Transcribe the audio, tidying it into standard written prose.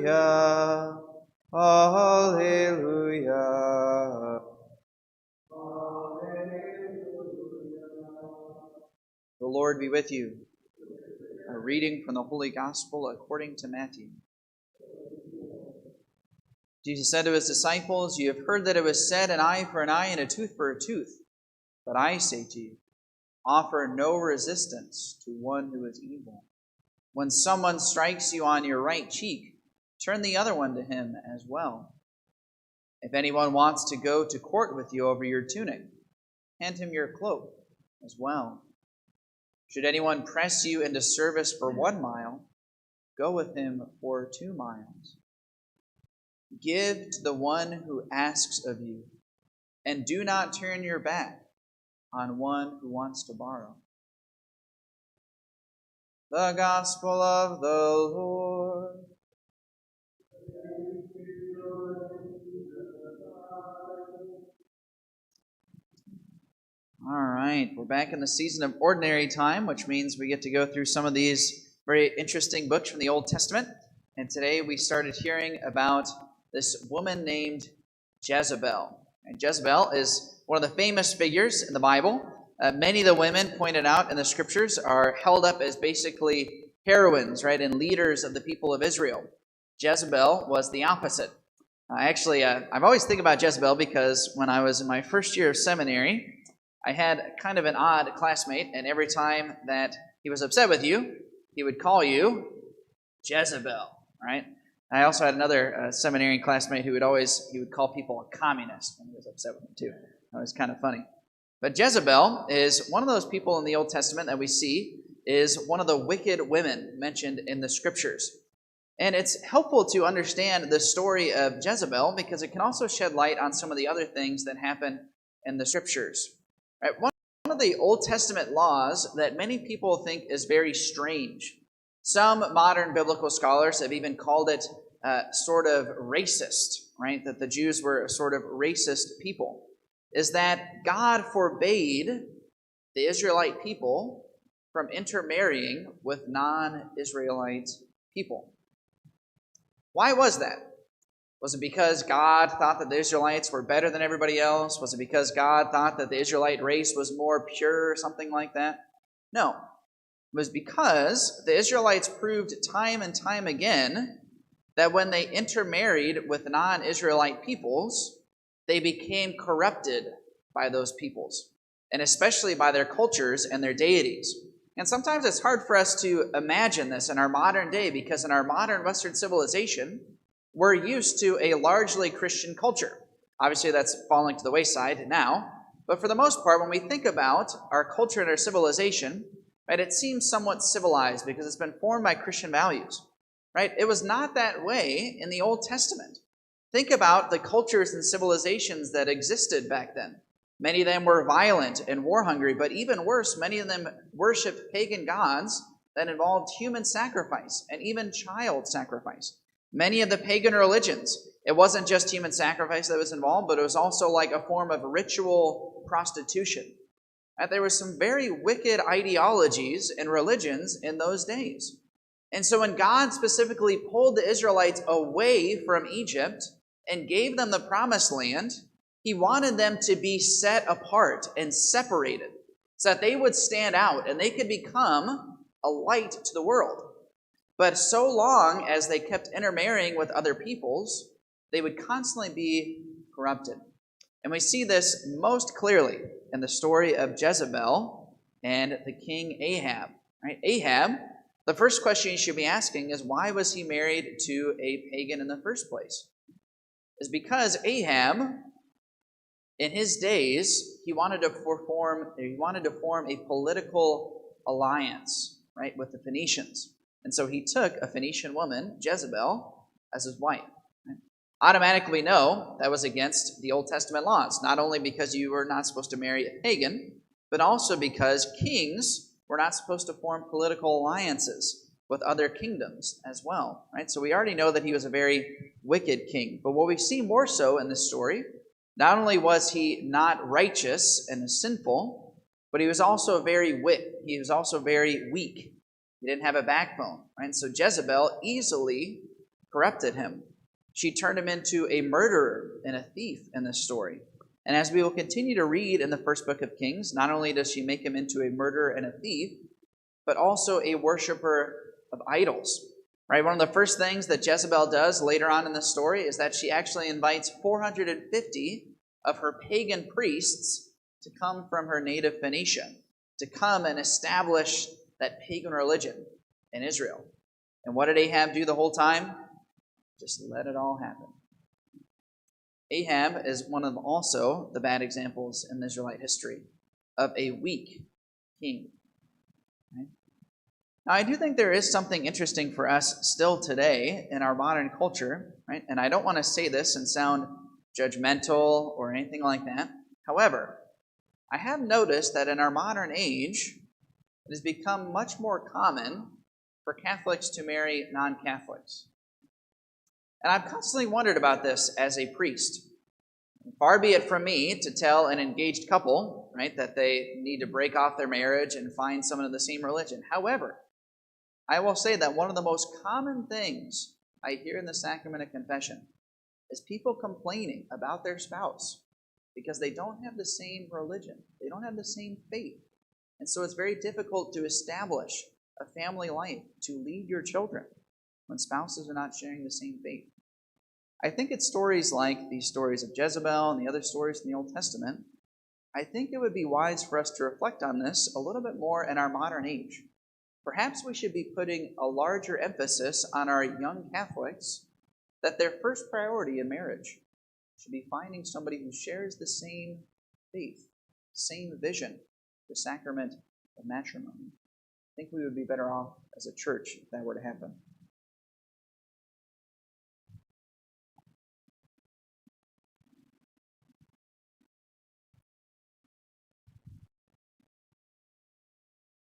Alleluia. Alleluia. The Lord be with you. A reading from the Holy Gospel according to Matthew. Jesus said to his disciples, "You have heard that it was said, an eye for an eye and a tooth for a tooth. But I say to you, offer no resistance to one who is evil. When someone strikes you on your right cheek, turn the other one to him as well. If anyone wants to go to court with you over your tunic, hand him your cloak as well. Should anyone press you into service for 1 mile, go with him for 2 miles. Give to the one who asks of you, and do not turn your back on one who wants to borrow." The Gospel of the Lord. All right, we're back in the season of ordinary time, which means we get to go through some of these very interesting books from the Old Testament. And today we started hearing about this woman named Jezebel. And Jezebel is one of the famous figures in the Bible. Many of the women pointed out in the scriptures are held up as basically heroines, right, and leaders of the people of Israel. Jezebel was the opposite. I've always think about Jezebel because when I was in my first year of seminary, I had kind of an odd classmate, and every time that he was upset with you, he would call you Jezebel, right? I also had another seminarian classmate who would call people a communist when he was upset with them too. That was kind of funny. But Jezebel is one of those people in the Old Testament that we see is one of the wicked women mentioned in the scriptures. And it's helpful to understand the story of Jezebel because it can also shed light on some of the other things that happen in the scriptures. Right? One of the Old Testament laws that many people think is very strange. Some modern biblical scholars have even called it sort of racist, right? That the Jews were a sort of racist people. Is that God forbade the Israelite people from intermarrying with non-Israelite people. Why was that? Was it because God thought that the Israelites were better than everybody else? Was it because God thought that the Israelite race was more pure or something like that? No. It was because the Israelites proved time and time again that when they intermarried with non-Israelite peoples, they became corrupted by those peoples, and especially by their cultures and their deities. And sometimes it's hard for us to imagine this in our modern day because in our modern Western civilization, we're used to a largely Christian culture. Obviously, that's falling to the wayside now. But for the most part, when we think about our culture and our civilization, right, it seems somewhat civilized because it's been formed by Christian values. Right? It was not that way in the Old Testament. Think about the cultures and civilizations that existed back then. Many of them were violent and war-hungry, but even worse, many of them worshipped pagan gods that involved human sacrifice and even child sacrifice. Many of the pagan religions, it wasn't just human sacrifice that was involved, but it was also like a form of ritual prostitution. And there were some very wicked ideologies and religions in those days. And so when God specifically pulled the Israelites away from Egypt and gave them the promised land, he wanted them to be set apart and separated so that they would stand out and they could become a light to the world. But so long as they kept intermarrying with other peoples, they would constantly be corrupted. And we see this most clearly in the story of Jezebel and the king Ahab. Right? Ahab, the first question you should be asking is, why was he married to a pagan in the first place? It's because Ahab, in his days, he wanted to form a political alliance, right, with the Phoenicians. And so he took a Phoenician woman, Jezebel, as his wife. Right? Automatically we know that was against the Old Testament laws, not only because you were not supposed to marry a pagan, but also because kings were not supposed to form political alliances with other kingdoms as well. Right? So we already know that he was a very wicked king. But what we see more so in this story, not only was he not righteous and sinful, but he was also very weak. He didn't have a backbone. Right? So Jezebel easily corrupted him. She turned him into a murderer and a thief in this story. And as we will continue to read in the first book of Kings, not only does she make him into a murderer and a thief, but also a worshiper of idols. Right? One of the first things that Jezebel does later on in the story is that she actually invites 450 of her pagan priests to come from her native Phoenicia, to come and establish that pagan religion in Israel. And what did Ahab do the whole time? Just let it all happen. Ahab is one of also the bad examples in Israelite history of a weak king. Right? Now, I do think there is something interesting for us still today in our modern culture, right? And I don't want to say this and sound judgmental or anything like that. However, I have noticed that in our modern age, it has become much more common for Catholics to marry non-Catholics. And I've constantly wondered about this as a priest. Far be it from me to tell an engaged couple, right, that they need to break off their marriage and find someone of the same religion. However, I will say that one of the most common things I hear in the sacrament of confession is people complaining about their spouse because they don't have the same religion. They don't have the same faith. And so it's very difficult to establish a family life, to lead your children when spouses are not sharing the same faith. I think it's stories like these stories of Jezebel and the other stories in the Old Testament. I think it would be wise for us to reflect on this a little bit more in our modern age. Perhaps we should be putting a larger emphasis on our young Catholics that their first priority in marriage should be finding somebody who shares the same faith, same vision, the sacrament of matrimony. I think we would be better off as a church if that were to happen.